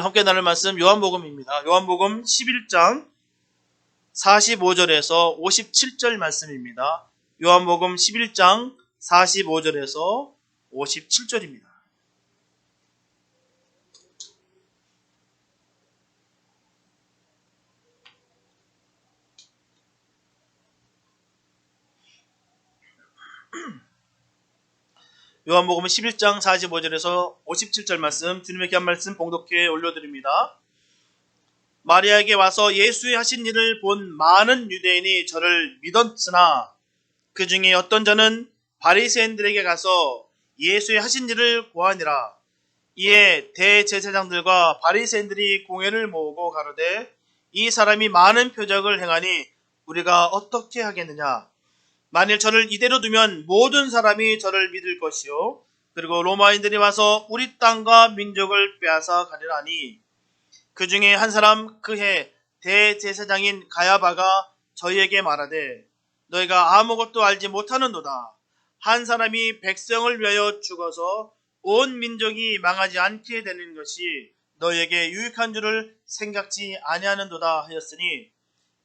함께 나눌 말씀 요한복음입니다. 요한복음 11장 45절에서 57절 말씀입니다. 요한복음 11장 45절에서 57절입니다. 요한복음 11장 45절에서 57절 말씀, 주님의 귀한 말씀 봉독해 올려드립니다. 마리아에게 와서 예수의 하신 일을 본 많은 유대인이 저를 믿었으나 그 중에 어떤 자는 바리새인들에게 가서 예수의 하신 일을 고하니라. 이에 대제사장들과 바리새인들이 공회를 모으고 가로되 이 사람이 많은 표적을 행하니 우리가 어떻게 하겠느냐. 만일 저를 이대로 두면 모든 사람이 저를 믿을 것이요 그리고 로마인들이 와서 우리 땅과 민족을 빼앗아 가리라니. 그 중에 한 사람 그해 대제사장인 가야바가 저희에게 말하되 너희가 아무것도 알지 못하는도다. 한 사람이 백성을 위하여 죽어서 온 민족이 망하지 않게 되는 것이 너희에게 유익한 줄을 생각지 아니하는도다 하였으니,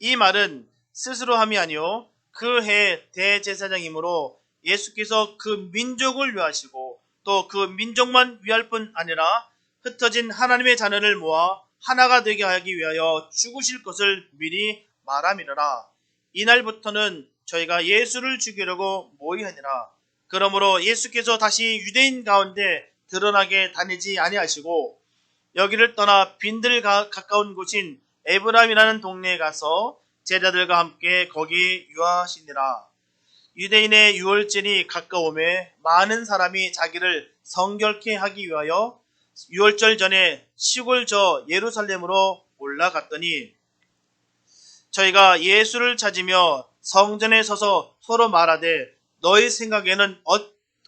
이 말은 스스로 함이 아니요 그 해 대제사장이므로 예수께서 그 민족을 위하시고 또 그 민족만 위할 뿐 아니라 흩어진 하나님의 자녀를 모아 하나가 되게 하기 위하여 죽으실 것을 미리 말함이라. 이날부터는 저희가 예수를 죽이려고 모이하니라. 그러므로 예수께서 다시 유대인 가운데 드러나게 다니지 아니하시고 여기를 떠나 빈들 가까운 곳인 에브라임이라는 동네에 가서 제자들과 함께 거기 유하시니라. 유대인의 유월절이 가까우매 많은 사람이 자기를 성결케 하기 위하여 유월절 전에 시골 저 예루살렘으로 올라갔더니 저희가 예수를 찾으며 성전에 서서 서로 말하되 너희 생각에는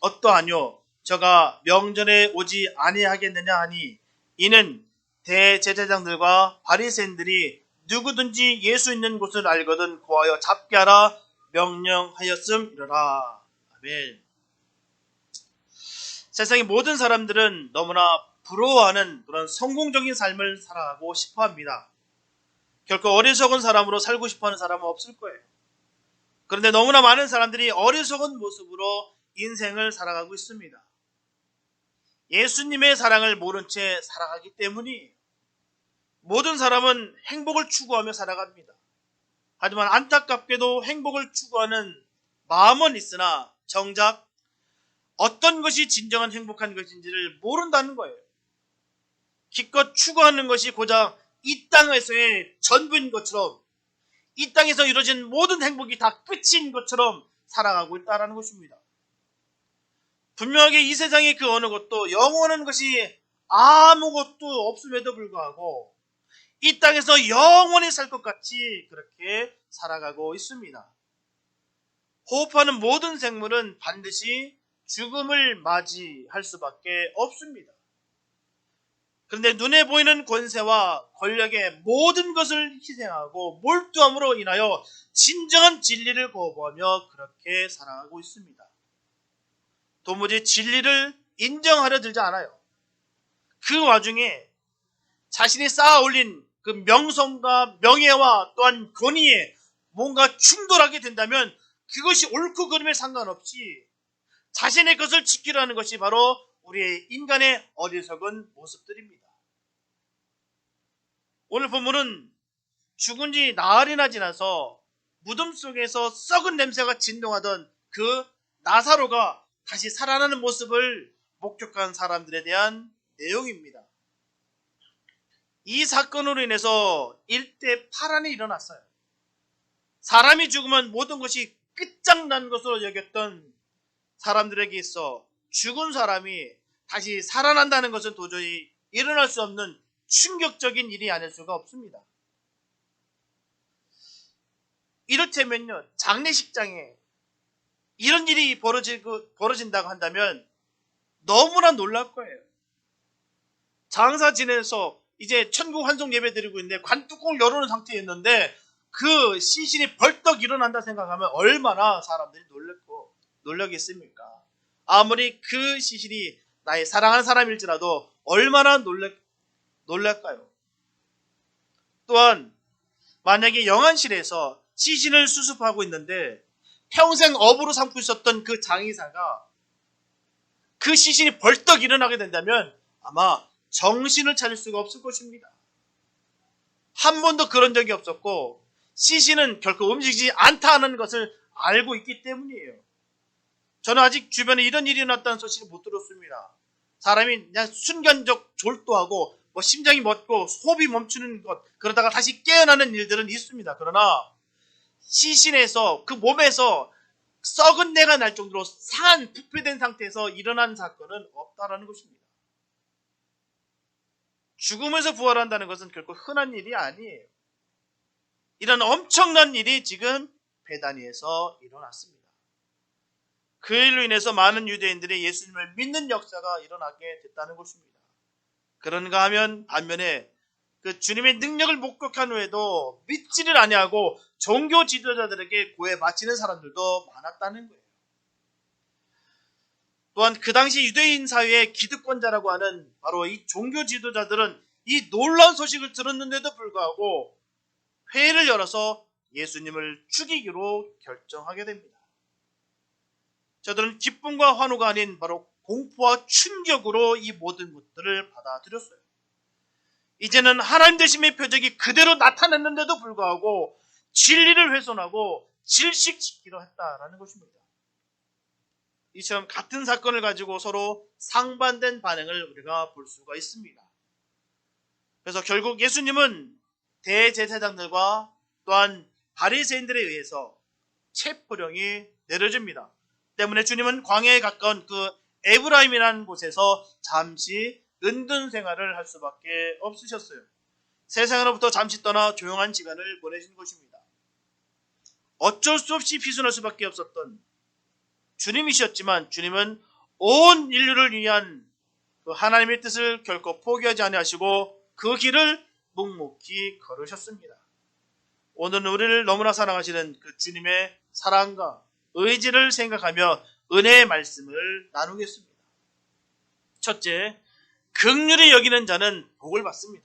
어떠하뇨? 저가 명절에 오지 아니하겠느냐 하니, 이는 대제사장들과 바리새인들이 누구든지 예수 있는 곳을 알거든 고하여 잡게 하라 명령하였음이라. 아멘. 세상의 모든 사람들은 너무나 부러워하는 그런 성공적인 삶을 살아가고 싶어합니다. 결코 어리석은 사람으로 살고 싶어하는 사람은 없을 거예요. 그런데 너무나 많은 사람들이 어리석은 모습으로 인생을 살아가고 있습니다. 예수님의 사랑을 모른 채 살아가기 때문이 모든 사람은 행복을 추구하며 살아갑니다. 하지만 안타깝게도 행복을 추구하는 마음은 있으나 정작 어떤 것이 진정한 행복한 것인지를 모른다는 거예요. 기껏 추구하는 것이 고작 이 땅에서의 전부인 것처럼, 이 땅에서 이루어진 모든 행복이 다 끝인 것처럼 살아가고 있다는 것입니다. 분명하게 이 세상의 그 어느 것도 영원한 것이 아무것도 없음에도 불구하고 이 땅에서 영원히 살 것 같이 그렇게 살아가고 있습니다. 호흡하는 모든 생물은 반드시 죽음을 맞이할 수밖에 없습니다. 그런데 눈에 보이는 권세와 권력의 모든 것을 희생하고 몰두함으로 인하여 진정한 진리를 거부하며 그렇게 살아가고 있습니다. 도무지 진리를 인정하려 들지 않아요. 그 와중에 자신이 쌓아 올린 그 명성과 명예와 또한 권위에 뭔가 충돌하게 된다면 그것이 옳고 그름에 상관없이 자신의 것을 지키려 하는 것이 바로 우리의 인간의 어리석은 모습들입니다. 오늘 본문은 죽은 지 나흘이나 지나서 무덤 속에서 썩은 냄새가 진동하던 그 나사로가 다시 살아나는 모습을 목격한 사람들에 대한 내용입니다. 이 사건으로 인해서 일대 파란이 일어났어요. 사람이 죽으면 모든 것이 끝장난 것으로 여겼던 사람들에게 있어 죽은 사람이 다시 살아난다는 것은 도저히 일어날 수 없는 충격적인 일이 아닐 수가 없습니다. 이를테면요, 장례식장에 이런 일이 벌어진다고 한다면 너무나 놀랄 거예요. 장사 지내서 이제 천국 환송 예배 드리고 있는데 관뚜껑을 열어놓은 상태였는데 그 시신이 벌떡 일어난다 생각하면 얼마나 사람들이 놀라겠습니까? 아무리 그 시신이 나의 사랑하는 사람일지라도 얼마나 놀랄까요? 또한 만약에 영안실에서 시신을 수습하고 있는데 평생 업으로 삼고 있었던 그 장의사가 그 시신이 벌떡 일어나게 된다면 아마 정신을 차릴 수가 없을 것입니다. 한 번도 그런 적이 없었고 시신은 결코 움직이지 않다는 것을 알고 있기 때문이에요. 저는 아직 주변에 이런 일이 일어났다는 소식을 못 들었습니다. 사람이 그냥 순간적 졸도하고 심장이 멎고 호흡이 멈추는 것, 그러다가 다시 깨어나는 일들은 있습니다. 그러나 시신에서 그 몸에서 썩은 내가 날 정도로 상한 부패된 상태에서 일어난 사건은 없다라는 것입니다. 죽음에서 부활한다는 것은 결코 흔한 일이 아니에요. 이런 엄청난 일이 지금 베다니에서 일어났습니다. 그 일로 인해서 많은 유대인들이 예수님을 믿는 역사가 일어나게 됐다는 것입니다. 그런가 하면 반면에 그 주님의 능력을 목격한 후에도 믿지를 아니하고 종교 지도자들에게 고해 바치는 사람들도 많았다는 거예요. 또한 그 당시 유대인 사회의 기득권자라고 하는 바로 이 종교 지도자들은 이 놀라운 소식을 들었는데도 불구하고 회의를 열어서 예수님을 죽이기로 결정하게 됩니다. 저들은 기쁨과 환호가 아닌 바로 공포와 충격으로 이 모든 것들을 받아들였어요. 이제는 하나님 되심의 표적이 그대로 나타났는데도 불구하고 진리를 훼손하고 질식시키려 했다라는 것입니다. 이처럼 같은 사건을 가지고 서로 상반된 반응을 우리가 볼 수가 있습니다. 그래서 결국 예수님은 대제사장들과 또한 바리새인들에 의해서 체포령이 내려집니다. 때문에 주님은 광야에 가까운 그 에브라임이라는 곳에서 잠시 은둔 생활을 할 수밖에 없으셨어요. 세상으로부터 잠시 떠나 조용한 시간을 보내신 것입니다. 어쩔 수 없이 피순할 수밖에 없었던 주님이셨지만 주님은 온 인류를 위한 그 하나님의 뜻을 결코 포기하지 아니하시고 그 길을 묵묵히 걸으셨습니다. 오늘은 우리를 너무나 사랑하시는 그 주님의 사랑과 의지를 생각하며 은혜의 말씀을 나누겠습니다. 첫째, 긍휼히 여기는 자는 복을 받습니다.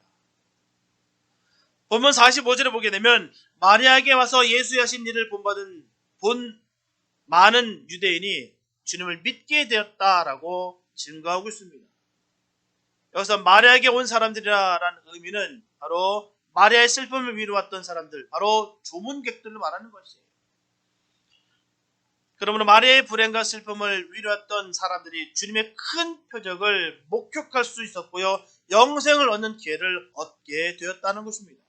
본문 45절에 보게 되면 마리아에게 와서 예수의 하신 일을 본 많은 유대인이 주님을 믿게 되었다라고 증거하고 있습니다. 여기서 마리아에게 온 사람들이라는 의미는 바로 마리아의 슬픔을 미루었던 사람들, 바로 조문객들을 말하는 것이에요. 그러므로 마리아의 불행과 슬픔을 위로했던 사람들이 주님의 큰 표적을 목격할 수 있었고요, 영생을 얻는 기회를 얻게 되었다는 것입니다.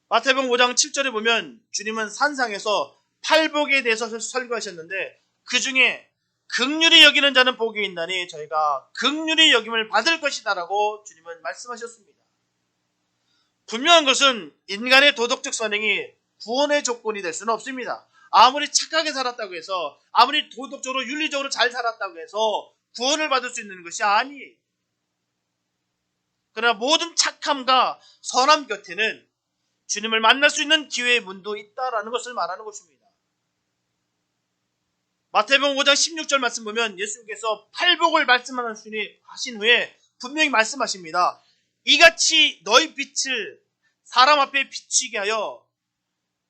마태복음 5장 7절에 보면 주님은 산상에서 팔복에 대해서 설교하셨는데 그 중에 긍휼히 여기는 자는 복이 있나니 저희가 긍휼히 여김을 받을 것이다라고 주님은 말씀하셨습니다. 분명한 것은 인간의 도덕적 선행이 구원의 조건이 될 수는 없습니다. 아무리 착하게 살았다고 해서, 아무리 도덕적으로 윤리적으로 잘 살았다고 해서 구원을 받을 수 있는 것이 아니에요. 그러나 모든 착함과 선함 곁에는 주님을 만날 수 있는 기회의 문도 있다라는 것을 말하는 것입니다. 마태복음 5장 16절 말씀 보면 예수님께서 팔복을 말씀하신 후에 분명히 말씀하십니다. 이같이 너희 빛을 사람 앞에 비치게 하여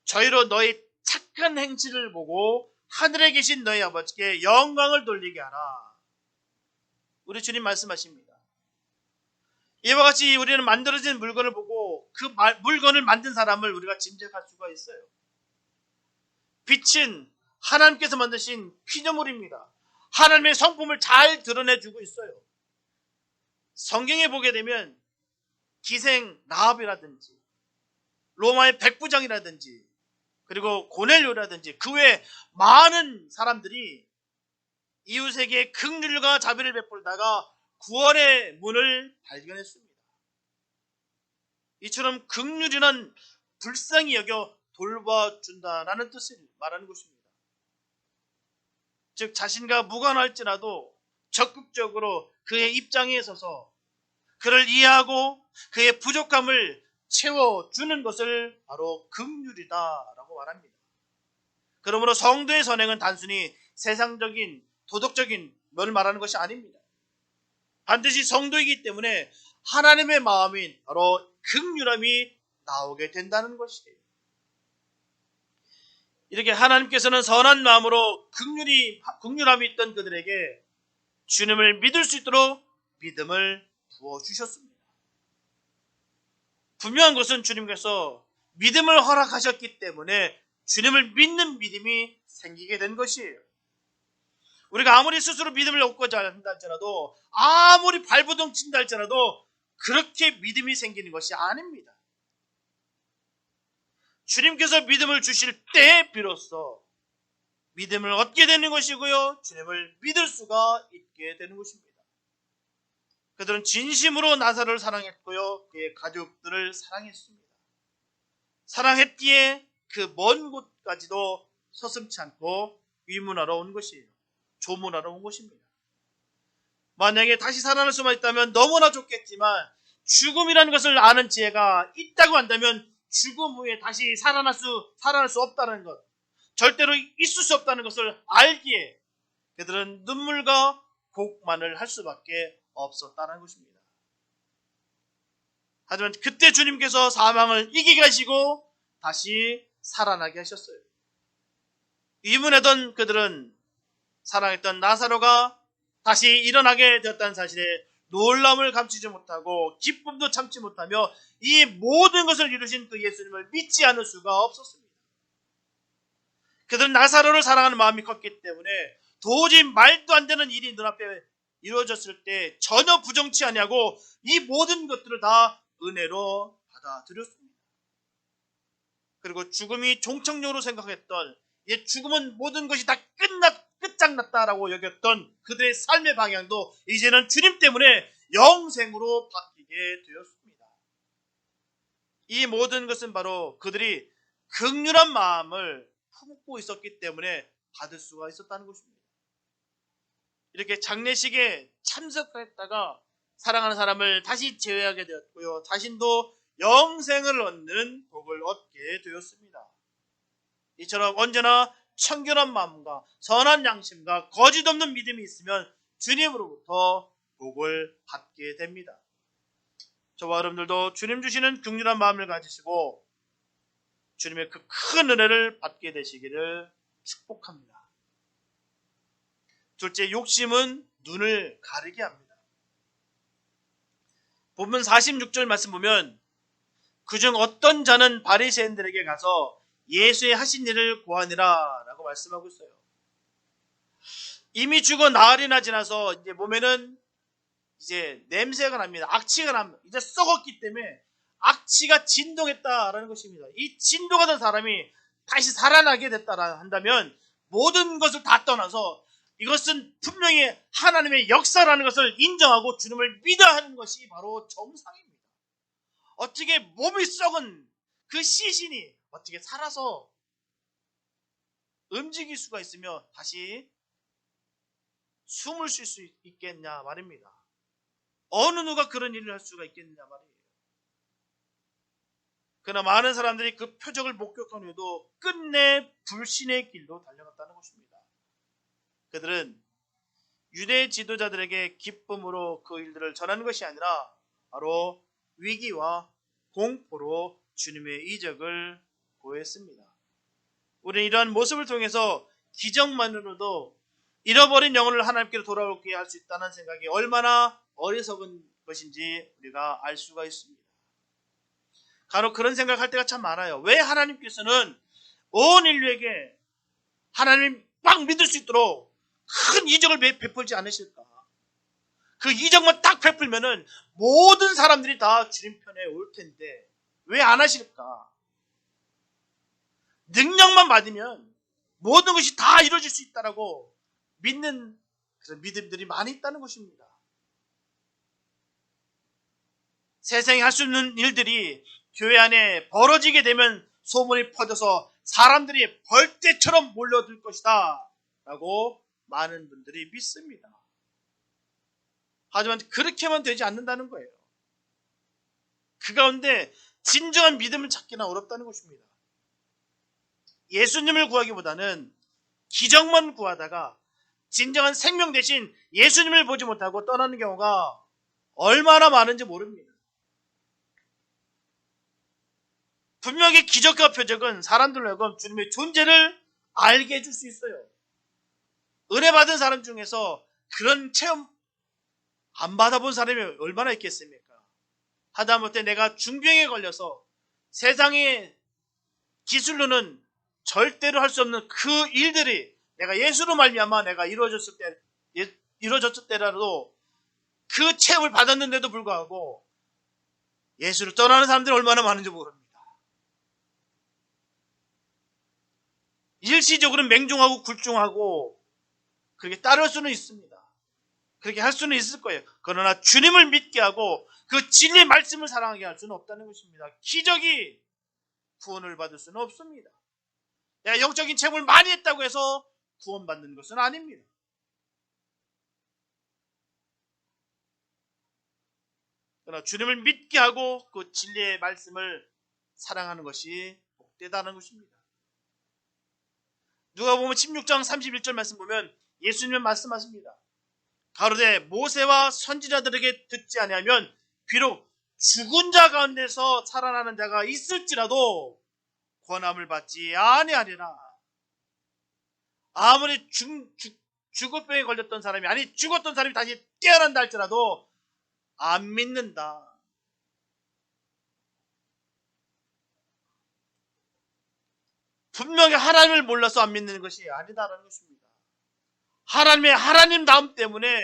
저희로 너희 착한 행실을 보고 하늘에 계신 너희 아버지께 영광을 돌리게 하라. 우리 주님 말씀하십니다. 이와 같이 우리는 만들어진 물건을 보고 그 물건을 만든 사람을 우리가 짐작할 수가 있어요. 빛은 하나님께서 만드신 피조물입니다. 하나님의 성품을 잘 드러내주고 있어요. 성경에 보게 되면 기생 라합이라든지 로마의 백부장이라든지 그리고 고넬료라든지 그 외에 많은 사람들이 이웃에게 긍휼과 자비를 베풀다가 구원의 문을 발견했습니다. 이처럼 긍휼이란 불쌍히 여겨 돌봐준다라는 뜻을 말하는 것입니다. 즉 자신과 무관할지라도 적극적으로 그의 입장에 서서 그를 이해하고 그의 부족함을 채워주는 것을 바로 긍휼이다라고 말합니다. 그러므로 성도의 선행은 단순히 세상적인 도덕적인 뭘 말하는 것이 아닙니다. 반드시 성도이기 때문에 하나님의 마음인 바로 긍휼함이 나오게 된다는 것이에요. 이렇게 하나님께서는 선한 마음으로 긍휼함이 있던 그들에게 주님을 믿을 수 있도록 믿음을 부어주셨습니다. 분명한 것은 주님께서 믿음을 허락하셨기 때문에 주님을 믿는 믿음이 생기게 된 것이에요. 우리가 아무리 스스로 믿음을 얻고자 한다 할지라도, 아무리 발버둥 친다 할지라도 그렇게 믿음이 생기는 것이 아닙니다. 주님께서 믿음을 주실 때 비로소 믿음을 얻게 되는 것이고요, 주님을 믿을 수가 있게 되는 것입니다. 그들은 진심으로 나사로를 사랑했고요, 그의 가족들을 사랑했습니다. 사랑했기에 그 먼 곳까지도 서슴지 않고 위문하러 온 것이에요. 조문하러 온 것입니다. 만약에 다시 살아날 수만 있다면 너무나 좋겠지만, 죽음이라는 것을 아는 지혜가 있다고 한다면 죽음 후에 다시 살아날 수 없다는 것, 절대로 있을 수 없다는 것을 알기에 그들은 눈물과 곡만을 할 수밖에 없었다는 것입니다. 하지만 그때 주님께서 사망을 이기게 하시고 다시 살아나게 하셨어요. 위문하던 그들은 사랑했던 나사로가 다시 일어나게 되었다는 사실에 놀람을 감추지 못하고 기쁨도 참지 못하며 이 모든 것을 이루신 그 예수님을 믿지 않을 수가 없었습니다. 그들은 나사로를 사랑하는 마음이 컸기 때문에 도저히 말도 안 되는 일이 눈앞에 이루어졌을 때 전혀 부정치 아니하고 이 모든 것들을 다 은혜로 받아들였습니다. 그리고 죽음이 종착역으로 생각했던, 죽음은 모든 것이 다 끝장났다라고 여겼던 그들의 삶의 방향도 이제는 주님 때문에 영생으로 바뀌게 되었습니다. 이 모든 것은 바로 그들이 긍휼한 마음을 품고 있었기 때문에 받을 수가 있었다는 것입니다. 이렇게 장례식에 참석했다가 사랑하는 사람을 다시 제외하게 되었고요, 자신도 영생을 얻는 복을 얻게 되었습니다. 이처럼 언제나 청결한 마음과 선한 양심과 거짓 없는 믿음이 있으면 주님으로부터 복을 받게 됩니다. 저와 여러분들도 주님 주시는 긍휼한 마음을 가지시고 주님의 그 큰 은혜를 받게 되시기를 축복합니다. 둘째, 욕심은 눈을 가리게 합니다. 본문 46절 말씀 보면 그중 어떤 자는 바리새인들에게 가서 예수의 하신 일을 고하니라 라고 말씀하고 있어요. 이미 죽어 나흘이나 지나서 이제 몸에는 이제 냄새가 납니다. 악취가 납니다. 이제 썩었기 때문에 악취가 진동했다라는 것입니다. 이 진동하던 사람이 다시 살아나게 됐다라 한다면 모든 것을 다 떠나서 이것은 분명히 하나님의 역사라는 것을 인정하고 주님을 믿어야 하는 것이 바로 정상입니다. 어떻게 몸이 썩은 그 시신이 어떻게 살아서 움직일 수가 있으며 다시 숨을 쉴 수 있겠냐 말입니다. 어느 누가 그런 일을 할 수가 있겠느냐 말이에요. 그러나 많은 사람들이 그 표적을 목격한 후에도 끝내 불신의 길로 달려갔다는 것입니다. 그들은 유대 지도자들에게 기쁨으로 그 일들을 전하는 것이 아니라 바로 위기와 공포로 주님의 이적을 고했습니다. 우리는 이러한 모습을 통해서 기적만으로도 잃어버린 영혼을 하나님께로 돌아오게 할 수 있다는 생각이 얼마나 어리석은 것인지 우리가 알 수가 있습니다. 간혹 그런 생각할 때가 참 많아요. 왜 하나님께서는 온 인류에게 하나님 막 믿을 수 있도록 큰 이적을 베풀지 않으실까? 그 이적만 딱 베풀면은 모든 사람들이 다 주님 편에 올 텐데 왜 안 하실까? 능력만 받으면 모든 것이 다 이루어질 수 있다라고 믿는 그런 믿음들이 많이 있다는 것입니다. 세상에 할 수 있는 일들이 교회 안에 벌어지게 되면 소문이 퍼져서 사람들이 벌떼처럼 몰려들 것이다 라고 많은 분들이 믿습니다. 하지만 그렇게만 되지 않는다는 거예요. 그 가운데 진정한 믿음을 찾기는 어렵다는 것입니다. 예수님을 구하기보다는 기적만 구하다가 진정한 생명 대신 예수님을 보지 못하고 떠나는 경우가 얼마나 많은지 모릅니다. 분명히 기적과 표적은 사람들로 주님의 존재를 알게 해줄 수 있어요. 은혜 받은 사람 중에서 그런 체험 안 받아본 사람이 얼마나 있겠습니까? 하다못해 내가 중병에 걸려서 세상의 기술로는 절대로 할 수 없는 그 일들이 내가 예수로 말미암아 내가 이루어졌을 때라도 그 체험을 받았는데도 불구하고 예수를 떠나는 사람들이 얼마나 많은지 모릅니다. 일시적으로 맹종하고 굴종하고 그렇게 따를 수는 있습니다. 그렇게 할 수는 있을 거예요. 그러나 주님을 믿게 하고 그 진리의 말씀을 사랑하게 할 수는 없다는 것입니다. 기적이 구원을 받을 수는 없습니다. 내가 영적인 체험을 많이 했다고 해서 구원받는 것은 아닙니다. 그러나 주님을 믿게 하고 그 진리의 말씀을 사랑하는 것이 복되다는 것입니다. 누가복음 16장 31절 말씀 보면 예수님은 말씀하십니다. 가로되 모세와 선지자들에게 듣지 아니하면 비록 죽은 자 가운데서 살아나는 자가 있을지라도 권함을 받지 아니하리라. 아무리 죽어병에 걸렸던 사람이 아니 죽었던 사람이 다시 깨어난다 할지라도 안 믿는다. 분명히 하나님을 몰라서 안 믿는 것이 아니다라는 것입니다. 하나님 다음 때문에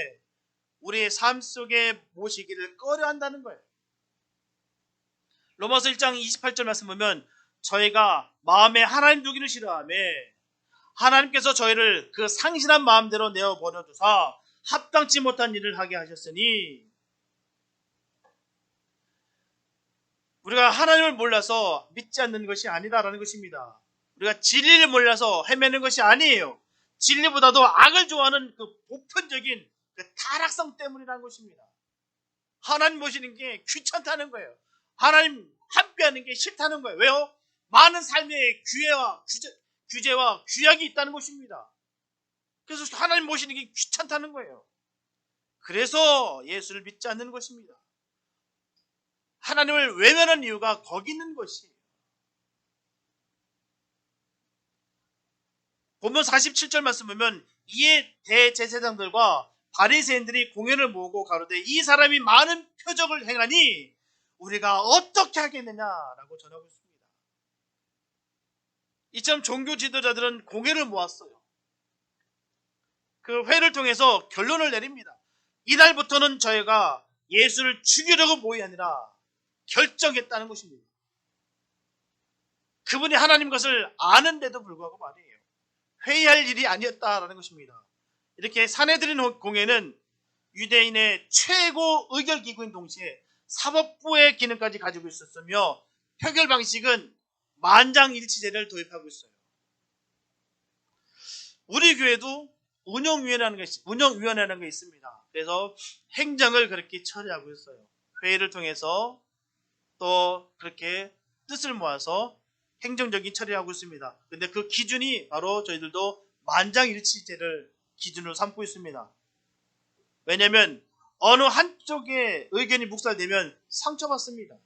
우리의 삶 속에 모시기를 꺼려한다는 거예요. 로마서 1장 28절 말씀 보면 저희가 마음에 하나님 두기를 싫어하며 하나님께서 저희를 그 상실한 마음대로 내어버려 두사 합당치 못한 일을 하게 하셨으니 우리가 하나님을 몰라서 믿지 않는 것이 아니다라는 것입니다. 우리가 진리를 몰라서 헤매는 것이 아니에요. 진리보다도 악을 좋아하는 그 보편적인 그 타락성 때문이라는 것입니다. 하나님 모시는 게 귀찮다는 거예요. 하나님 함께하는 게 싫다는 거예요. 왜요? 많은 삶의 규제와 규약이 있다는 것입니다. 그래서 하나님 모시는 게 귀찮다는 거예요. 그래서 예수를 믿지 않는 것입니다. 하나님을 외면한 이유가 거기 있는 것이에요. 본문 47절 말씀 보면 이에 대제사장들과 바리새인들이 공회를 모으고 가로되 이 사람이 많은 표적을 행하니 우리가 어떻게 하겠느냐라고 전하고 있습니다. 이처럼 종교 지도자들은 공회를 모았어요. 그 회를 통해서 결론을 내립니다. 이날부터는 저희가 예수를 죽이려고 모이 아니라 결정했다는 것입니다. 그분이 하나님 것을 아는데도 불구하고 말이에요. 회의할 일이 아니었다라는 것입니다. 이렇게 사내들인 공회는 유대인의 최고 의결기구인 동시에 사법부의 기능까지 가지고 있었으며 표결 방식은 만장일치제를 도입하고 있어요. 우리 교회도 운영위원회라는 게 있습니다. 그래서 행정을 그렇게 처리하고 있어요. 회의를 통해서 또 그렇게 뜻을 모아서 행정적인 처리를 하고 있습니다. 근데 그 기준이 바로 저희들도 만장일치제를 기준으로 삼고 있습니다. 왜냐하면 어느 한쪽의 의견이 묵살되면 상처받습니다.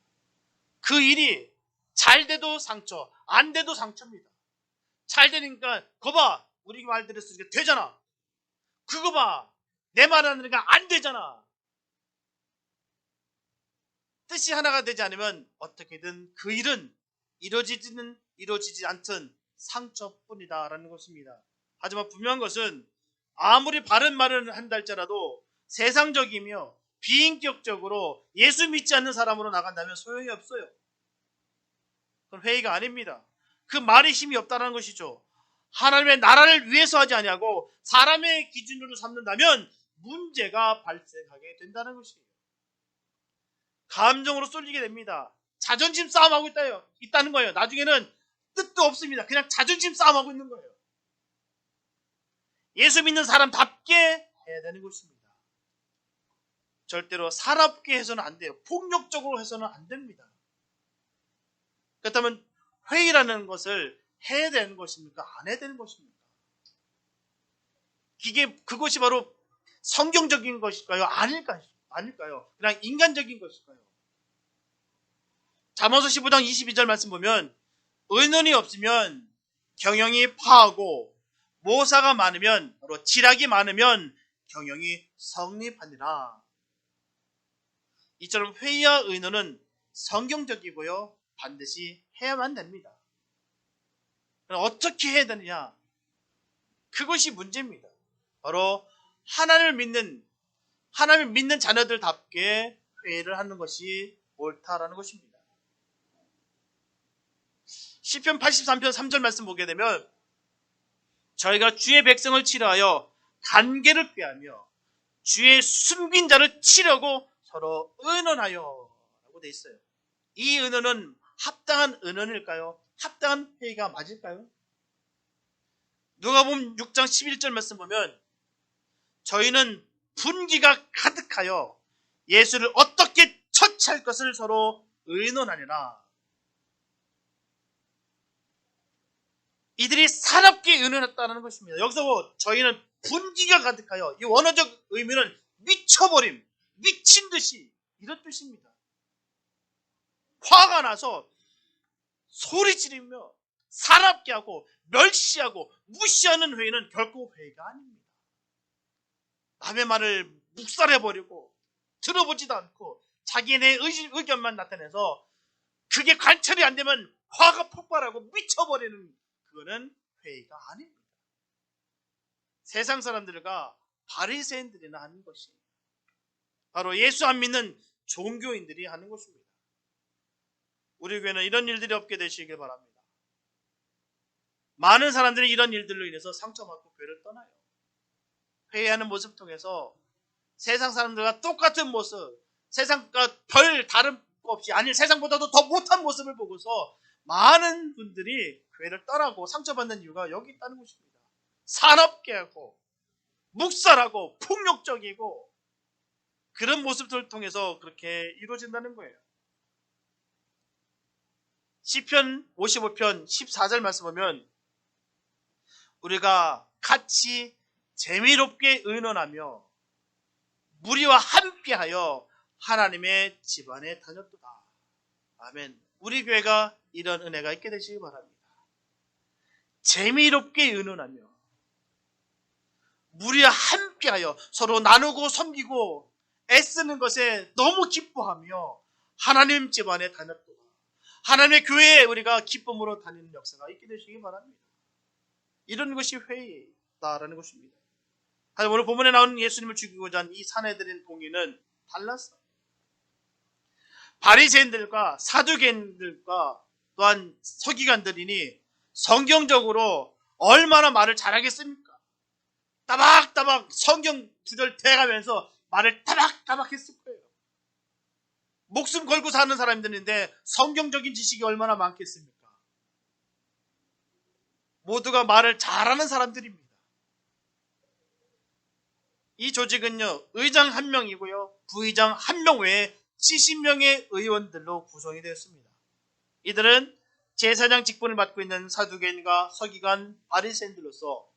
그 일이 잘 돼도 상처, 안 돼도 상처입니다. 잘 되니까 거봐 우리 말 들었으니까 되잖아. 그거 봐 내 말 안 들으니까 안 되잖아. 뜻이 하나가 되지 않으면 어떻게든 그 일은 이루어지지 않든 상처뿐이다라는 것입니다. 하지만 분명한 것은 아무리 바른 말을 한다 할지라도 세상적이며 비인격적으로 예수 믿지 않는 사람으로 나간다면 소용이 없어요. 그건 회의가 아닙니다. 그 말이 힘이 없다는 것이죠. 하나님의 나라를 위해서 하지 아니하고 사람의 기준으로 삼는다면 문제가 발생하게 된다는 것이에요. 감정으로 쏠리게 됩니다. 자존심 싸움하고 있다는 거예요. 나중에는 뜻도 없습니다. 그냥 자존심 싸움하고 있는 거예요. 예수 믿는 사람답게 해야 되는 것입니다. 절대로 사납게 해서는 안 돼요. 폭력적으로 해서는 안 됩니다. 그렇다면 회의라는 것을 해야 되는 것입니까? 안 해야 되는 것입니까? 그것이 바로 성경적인 것일까요? 아닐까요? 그냥 인간적인 것일까요? 잠언서 15장 22절 말씀 보면 의논이 없으면 경영이 파하고 모사가 많으면 바로 지략이 많으면 경영이 성립하니라. 이처럼 회의와 의논은 성경적이고요. 반드시 해야만 됩니다. 그럼 어떻게 해야 되느냐? 그것이 문제입니다. 바로 하나님을 믿는 자녀들답게 회의를 하는 것이 옳다라는 것입니다. 시편 83편 3절 말씀 보게 되면 저희가 주의 백성을 치료하여 관계를 꾀하며 주의 숨긴 자를 치려고 서로 의논하여 라고 되어 있어요. 이 의논은 합당한 의논일까요? 합당한 회의가 맞을까요? 누가복음 6장 11절 말씀 보면 저희는 분기가 가득하여 예수를 어떻게 처치할 것을 서로 의논하니라. 이들이 사납게 의논했다는 것입니다. 여기서 저희는 분기가 가득하여, 이 원어적 의미는 미쳐버림, 미친 듯이, 이런 뜻입니다. 화가 나서 소리 지르며 사납게 하고 멸시하고 무시하는 회의는 결코 회의가 아닙니다. 남의 말을 묵살해버리고 들어보지도 않고 자기네 의견만 나타내서 그게 관철이 안 되면 화가 폭발하고 미쳐버리는, 그거는 회의가 아닙니다. 세상 사람들과 바리새인들이나 하는 것이 바로 예수 안 믿는 종교인들이 하는 것입니다. 우리 교회는 이런 일들이 없게 되시길 바랍니다. 많은 사람들이 이런 일들로 인해서 상처받고 교회를 떠나요. 회의하는 모습 통해서 세상 사람들과 똑같은 모습, 세상과 별 다른 거 없이, 아니 세상보다도 더 못한 모습을 보고서 많은 분들이 교회를 떠나고 상처받는 이유가 여기 있다는 것입니다. 사납게 하고 묵살하고 폭력적이고 그런 모습들을 통해서 그렇게 이루어진다는 거예요. 시편 55편 14절 말씀 보면 우리가 같이 재미롭게 의논하며 무리와 함께하여 하나님의 집안에 다녔도다. 아멘. 우리 교회가 이런 은혜가 있게 되시기 바랍니다. 재미롭게 의논하며 무리와 함께하여 서로 나누고 섬기고 애쓰는 것에 너무 기뻐하며 하나님 집안에 다녔도다. 하나님의 교회에 우리가 기쁨으로 다니는 역사가 있게 되시기 바랍니다. 이런 것이 회의다라는 것입니다. 하지만 오늘 본문에 나오는 예수님을 죽이고자 한 이 사내들인 동의는 달랐어요. 바리새인들과 사두개인들과 또한 서기관들이니 성경적으로 얼마나 말을 잘하겠습니까? 따박따박 성경 구절 대가면서 말을 따박따박 했을 거예요. 목숨 걸고 사는 사람들인데 성경적인 지식이 얼마나 많겠습니까? 모두가 말을 잘하는 사람들입니다. 이 조직은요, 의장 1명이고요, 부의장 1명 외에 70명의 의원들로 구성이 되었습니다. 이들은 제사장 직분을 맡고 있는 사두개인과 서기관, 바리새인들로서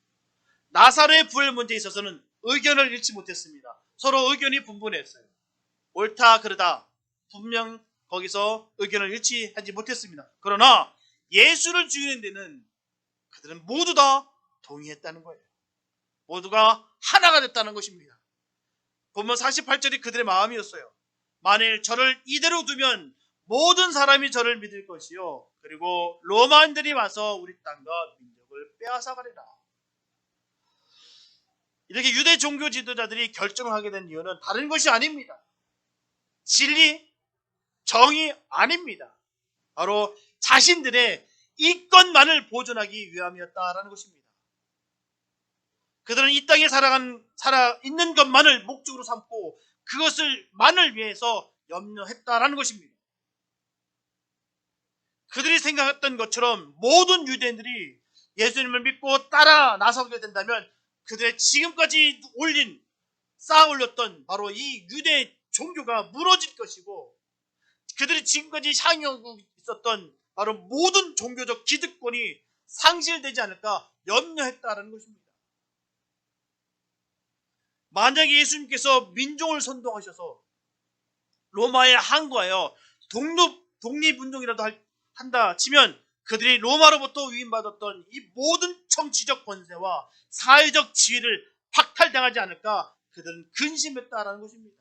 나사로의 부활 문제에 있어서는 의견을 잃지 못했습니다. 서로 의견이 분분했어요. 옳다 그르다 분명 거기서 의견을 일치하지 못했습니다. 그러나 예수를 죽이는 데는 그들은 모두 다 동의했다는 거예요. 모두가 하나가 됐다는 것입니다. 본문 48절이 그들의 마음이었어요. 만일 저를 이대로 두면 모든 사람이 저를 믿을 것이요, 그리고 로마인들이 와서 우리 땅과 민족을 빼앗아가리라. 이렇게 유대 종교 지도자들이 결정을 하게 된 이유는 다른 것이 아닙니다. 진리, 정의 아닙니다. 바로 자신들의 이권만을 보존하기 위함이었다라는 것입니다. 그들은 이 땅에 살아 있는 것만을 목적으로 삼고 그것을만을 위해서 염려했다라는 것입니다. 그들이 생각했던 것처럼 모든 유대인들이 예수님을 믿고 따라 나서게 된다면 그들의 지금까지 쌓아 올렸던 바로 이 유대 종교가 무너질 것이고, 그들이 지금까지 향유하고 있었던 바로 모든 종교적 기득권이 상실되지 않을까 염려했다라는 것입니다. 만약에 예수님께서 민족을 선동하셔서 로마에 항거하여 독립운동이라도 한다 치면 그들이 로마로부터 위임받았던 이 모든 정치적 권세와 사회적 지위를 박탈당하지 않을까 그들은 근심했다라는 것입니다.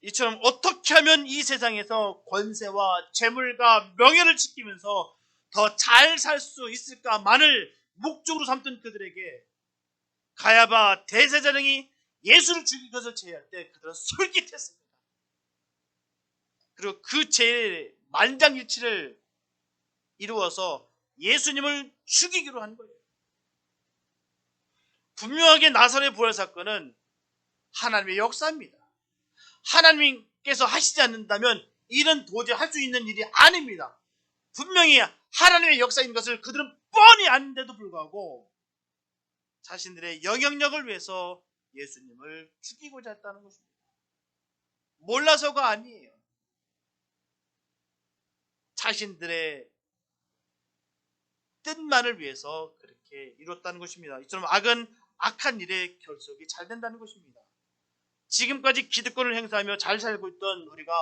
이처럼 어떻게 하면 이 세상에서 권세와 재물과 명예를 지키면서 더 잘 살 수 있을까만을 목적으로 삼던 그들에게 가야바 대제사장이 예수를 죽인 것을 제의할 때 그들은 솔깃했습니다. 그리고 그 제의 만장일치를 이루어서 예수님을 죽이기로 한 거예요. 분명하게 나사렛 부활 사건은 하나님의 역사입니다. 하나님께서 하시지 않는다면 이는 도저히 할 수 있는 일이 아닙니다. 분명히 하나님의 역사인 것을 그들은 뻔히 아는데도 불구하고 자신들의 영향력을 위해서 예수님을 죽이고자 했다는 것입니다. 몰라서가 아니에요. 자신들의 뜻만을 위해서 그렇게 이뤘다는 것입니다. 이처럼 악은 악한 일의 결속이 잘 된다는 것입니다. 지금까지 기득권을 행사하며 잘 살고 있던 우리가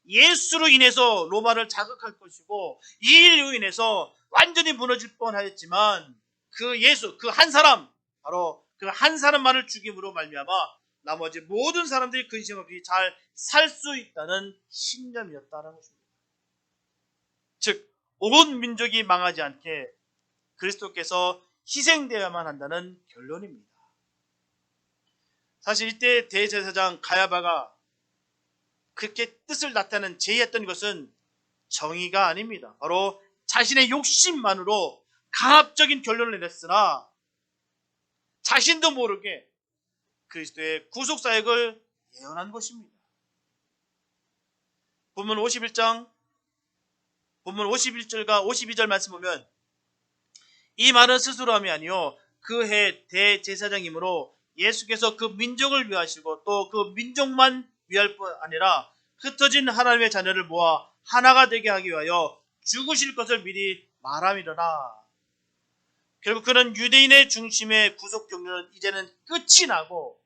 예수로 인해서 로마를 자극할 것이고 이 일로 인해서 완전히 무너질 뻔하였지만 그 예수, 그 한 사람, 바로 그 한 사람만을 죽임으로 말미암아 나머지 모든 사람들이 근심 없이 잘 살 수 있다는 신념이었다는 것입니다. 즉, 온 민족이 망하지 않게 그리스도께서 희생되어야만 한다는 결론입니다. 사실 이때 대제사장 가야바가 그렇게 뜻을 나타내는 제의했던 것은 정의가 아닙니다. 바로 자신의 욕심만으로 강압적인 결론을 내렸으나 자신도 모르게 그리스도의 구속사역을 예언한 것입니다. 본문 51절과 52절 말씀 보면 이 말은 스스로 함이 아니요 그 해 대제사장이므로 예수께서 그 민족을 위하시고 또 그 민족만 위할 뿐 아니라 흩어진 하나님의 자녀를 모아 하나가 되게 하기 위하여 죽으실 것을 미리 말함이로라. 결국 그는 유대인의 중심의 구속 경륜은 이제는 끝이 나고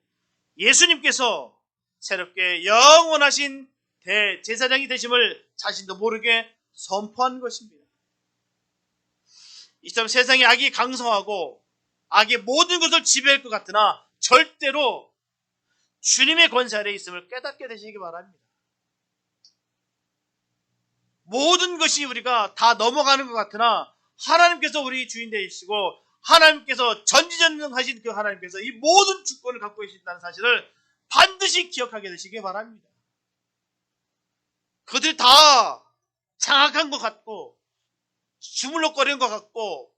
예수님께서 새롭게 영원하신 대제사장이 되심을 자신도 모르게 선포한 것입니다. 이처럼 세상에 악이 강성하고 악의 모든 것을 지배할 것 같으나 절대로 주님의 권세 아래에 있음을 깨닫게 되시기 바랍니다. 모든 것이 우리가 다 넘어가는 것 같으나 하나님께서 우리 주인 되시고 하나님께서 전지전능하신 그 하나님께서 이 모든 주권을 갖고 계신다는 사실을 반드시 기억하게 되시기 바랍니다. 그들이 다 장악한 것 같고 주물럭거리는 것 같고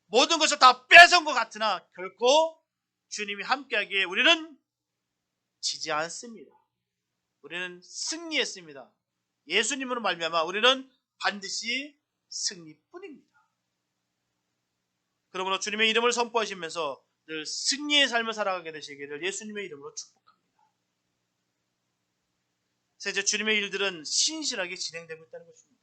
모든 것을 다 뺏은 것 같으나 결코 주님이 함께하기에 우리는 지지 않습니다. 우리는 승리했습니다. 예수님으로 말미암아 우리는 반드시 승리뿐입니다. 그러므로 주님의 이름을 선포하시면서 늘 승리의 삶을 살아가게 되시기를 예수님의 이름으로 축복합니다. 셋째, 주님의 일들은 신실하게 진행되고 있다는 것입니다.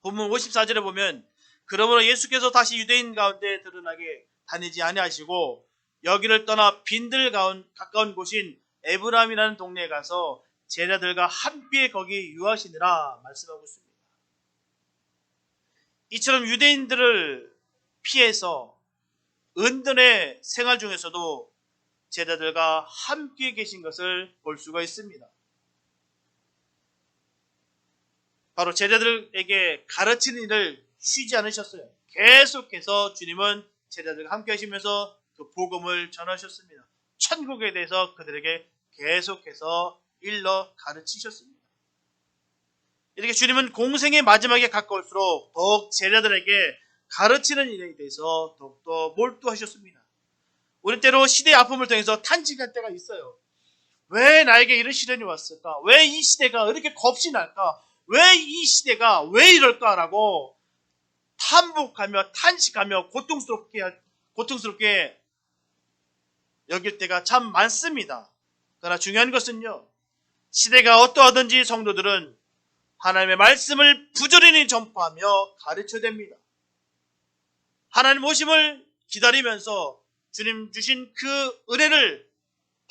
본문 54절에 보면 그러므로 예수께서 다시 유대인 가운데 드러나게 다니지 아니하시고 여기를 떠나 빈들 가까운 곳인 에브라임이라는 동네에 가서 제자들과 함께 거기 유하시니라 말씀하고 있습니다. 이처럼 유대인들을 피해서 은둔의 생활 중에서도 제자들과 함께 계신 것을 볼 수가 있습니다. 바로 제자들에게 가르치는 일을 쉬지 않으셨어요. 계속해서 주님은 제자들과 함께 하시면서 그 복음을 전하셨습니다. 천국에 대해서 그들에게 계속해서 일러 가르치셨습니다. 이렇게 주님은 공생의 마지막에 가까울수록 더욱 제자들에게 가르치는 일에 대해서 더욱더 몰두하셨습니다. 우리 때로 시대의 아픔을 통해서 탄식할 때가 있어요. 왜 나에게 이런 시련이 왔을까? 왜 이 시대가 이렇게 겁이 날까? 왜 이 시대가 왜 이럴까라고 탄복하며 탄식하며 고통스럽게 여길 때가 참 많습니다. 그러나 중요한 것은요, 시대가 어떠하든지 성도들은 하나님의 말씀을 부지런히 전파하며 가르쳐야 됩니다. 하나님 오심을 기다리면서 주님 주신 그 은혜를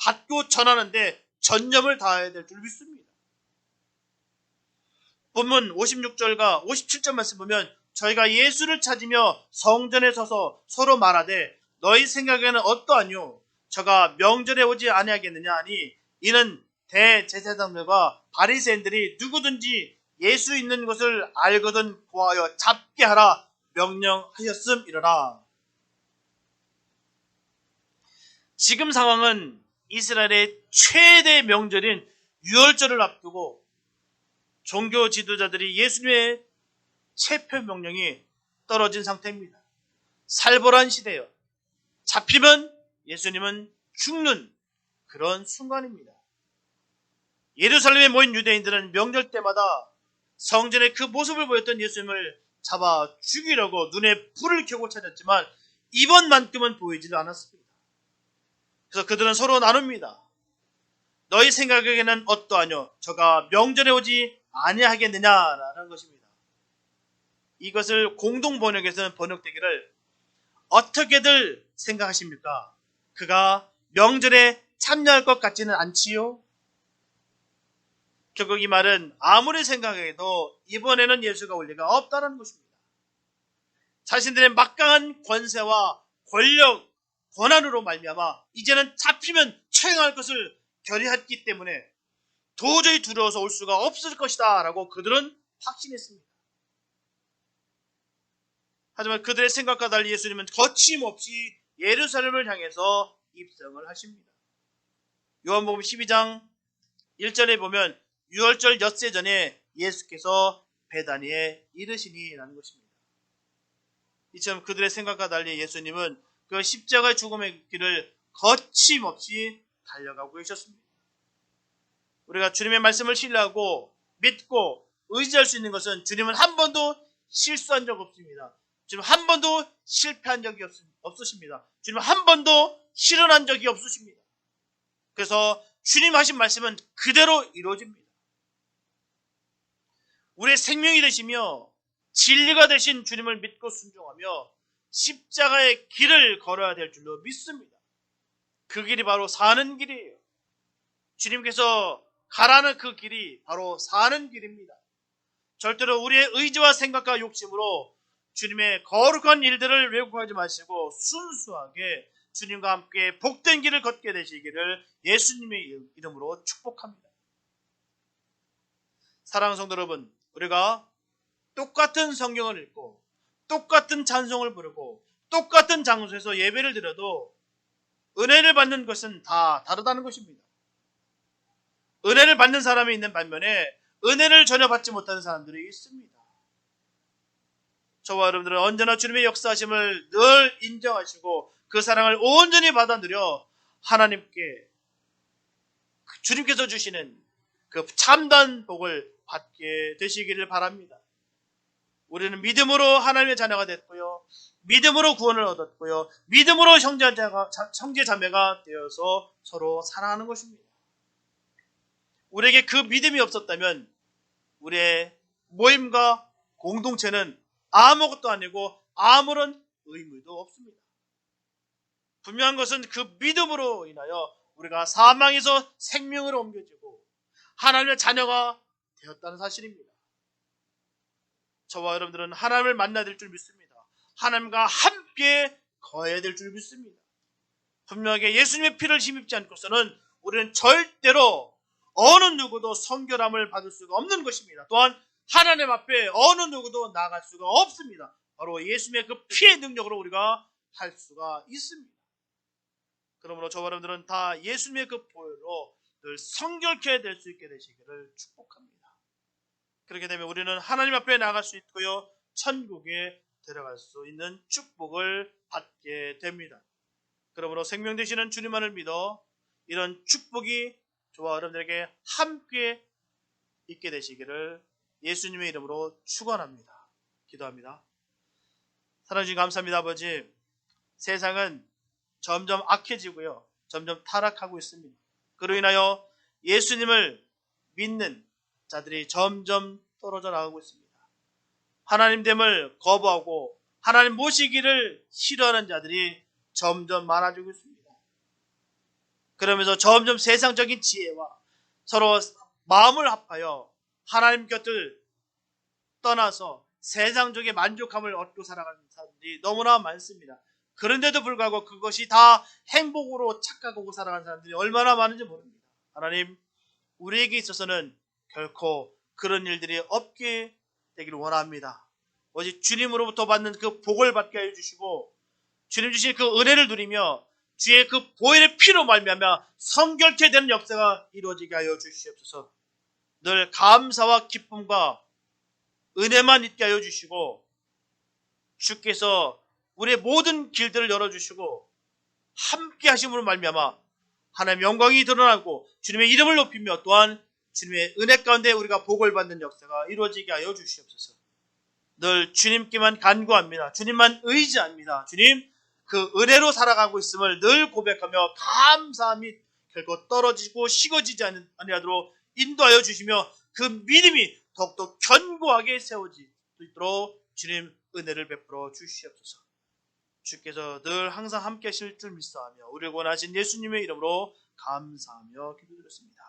받고 전하는데 전념을 다해야 될 줄 믿습니다. 본문 56절과 57절 말씀 보면 저희가 예수를 찾으며 성전에 서서 서로 말하되 너희 생각에는 어떠하뇨? 저가 명절에 오지 아니하겠느냐 하니 이는 대제사장들과 바리새인들이 누구든지 예수 있는 것을 알거든 보하여 잡게 하라 명령하였음이러라. 지금 상황은 이스라엘의 최대 명절인 유월절을 앞두고 종교 지도자들이 예수님의 체포 명령이 떨어진 상태입니다. 살벌한 시대요. 잡히면 예수님은 죽는 그런 순간입니다. 예루살렘에 모인 유대인들은 명절 때마다 성전에 그 모습을 보였던 예수님을 잡아 죽이려고 눈에 불을 켜고 찾았지만 이번만큼은 보이지도 않았습니다. 그래서 그들은 서로 나눕니다. 너희 생각에는 어떠하뇨? 저가 명절에 오지 아니하겠느냐라는 것입니다. 이것을 공동 번역에서는 번역되기를 어떻게들 생각하십니까? 그가 명절에 참여할 것 같지는 않지요? 결국 이 말은 아무리 생각해도 이번에는 예수가 올 리가 없다는 것입니다. 자신들의 막강한 권세와 권력, 권한으로 말미암아 이제는 잡히면 처형할 것을 결의했기 때문에 도저히 두려워서 올 수가 없을 것이다 라고 그들은 확신했습니다. 하지만 그들의 생각과 달리 예수님은 거침없이 예루살렘을 향해서 입성을 하십니다. 요한복음 12장 1절에 보면 유월절 엿새 전에 예수께서 베다니에 이르시니 라는 것입니다. 이처럼 그들의 생각과 달리 예수님은 그 십자가의 죽음의 길을 거침없이 달려가고 계셨습니다. 우리가 주님의 말씀을 신뢰하고 믿고 의지할 수 있는 것은 주님은 한 번도 실수한 적 없습니다. 주님 한 번도 실패한 적이 없으십니다. 주님 한 번도 실현한 적이 없으십니다. 그래서 주님 하신 말씀은 그대로 이루어집니다. 우리의 생명이 되시며 진리가 되신 주님을 믿고 순종하며 십자가의 길을 걸어야 될 줄로 믿습니다. 그 길이 바로 사는 길이에요. 주님께서 가라는 그 길이 바로 사는 길입니다. 절대로 우리의 의지와 생각과 욕심으로 주님의 거룩한 일들을 왜곡하지 마시고 순수하게 주님과 함께 복된 길을 걷게 되시기를 예수님의 이름으로 축복합니다. 사랑하는 성도 여러분, 우리가 똑같은 성경을 읽고 똑같은 찬송을 부르고 똑같은 장소에서 예배를 드려도 은혜를 받는 것은 다 다르다는 것입니다. 은혜를 받는 사람이 있는 반면에 은혜를 전혀 받지 못하는 사람들이 있습니다. 저와 여러분들은 언제나 주님의 역사하심을 늘 인정하시고 그 사랑을 온전히 받아 누려 하나님께 주님께서 주시는 그 참된 복을 받게 되시기를 바랍니다. 우리는 믿음으로 하나님의 자녀가 됐고요. 믿음으로 구원을 얻었고요. 믿음으로 형제 자매가 되어서 서로 사랑하는 것입니다. 우리에게 그 믿음이 없었다면 우리의 모임과 공동체는 아무것도 아니고 아무런 의미도 없습니다. 분명한 것은 그 믿음으로 인하여 우리가 사망에서 생명으로 옮겨지고 하나님의 자녀가 되었다는 사실입니다. 저와 여러분들은 하나님을 만나야 될 줄 믿습니다. 하나님과 함께 거해야 될 줄 믿습니다. 분명하게 예수님의 피를 힘입지 않고서는 우리는 절대로 어느 누구도 성결함을 받을 수가 없는 것입니다. 또한 하나님 앞에 어느 누구도 나아갈 수가 없습니다. 바로 예수님의 그 피의 능력으로 우리가 할 수가 있습니다. 그러므로 저와 여러분들은 다 예수님의 그 보혈로 늘 성결케 될 수 있게 되시기를 축복합니다. 그렇게 되면 우리는 하나님 앞에 나아갈 수 있고요. 천국에 들어갈 수 있는 축복을 받게 됩니다. 그러므로 생명 되시는 주님만을 믿어 이런 축복이 저와 여러분들에게 함께 있게 되시기를 예수님의 이름으로 축원합니다. 기도합니다. 사랑해 주님 감사합니다. 아버지, 세상은 점점 악해지고요. 점점 타락하고 있습니다. 그로 인하여 예수님을 믿는 자들이 점점 떨어져 나가고 있습니다. 하나님됨을 거부하고 하나님 모시기를 싫어하는 자들이 점점 많아지고 있습니다. 그러면서 점점 세상적인 지혜와 서로 마음을 합하여 하나님 곁을 떠나서 세상적인 만족감을 얻고 살아가는 사람들이 너무나 많습니다. 그런데도 불구하고 그것이 다 행복으로 착각하고 살아가는 사람들이 얼마나 많은지 모릅니다. 하나님, 우리에게 있어서는 결코 그런 일들이 없게 되기를 원합니다. 오직 주님으로부터 받는 그 복을 받게 하여 주시고 주님 주신 그 은혜를 누리며 주의 그 보혈의 피로 말미암아 성결케 되는 역사가 이루어지게 하여 주시옵소서. 늘 감사와 기쁨과 은혜만 있게 하여 주시고 주께서 우리의 모든 길들을 열어주시고 함께 하심으로 말미암아 하나님의 영광이 드러나고 주님의 이름을 높이며 또한 주님의 은혜 가운데 우리가 복을 받는 역사가 이루어지게 하여 주시옵소서. 늘 주님께만 간구합니다. 주님만 의지합니다. 주님, 그 은혜로 살아가고 있음을 늘 고백하며 감사함이 결코 떨어지고 식어지지 아니하도록 인도하여 주시며 그 믿음이 더욱더 견고하게 세워지도록 주님 은혜를 베풀어 주시옵소서. 주께서 늘 항상 함께 하실 줄 믿사하며 우리를 원하신 예수님의 이름으로 감사하며 기도드렸습니다.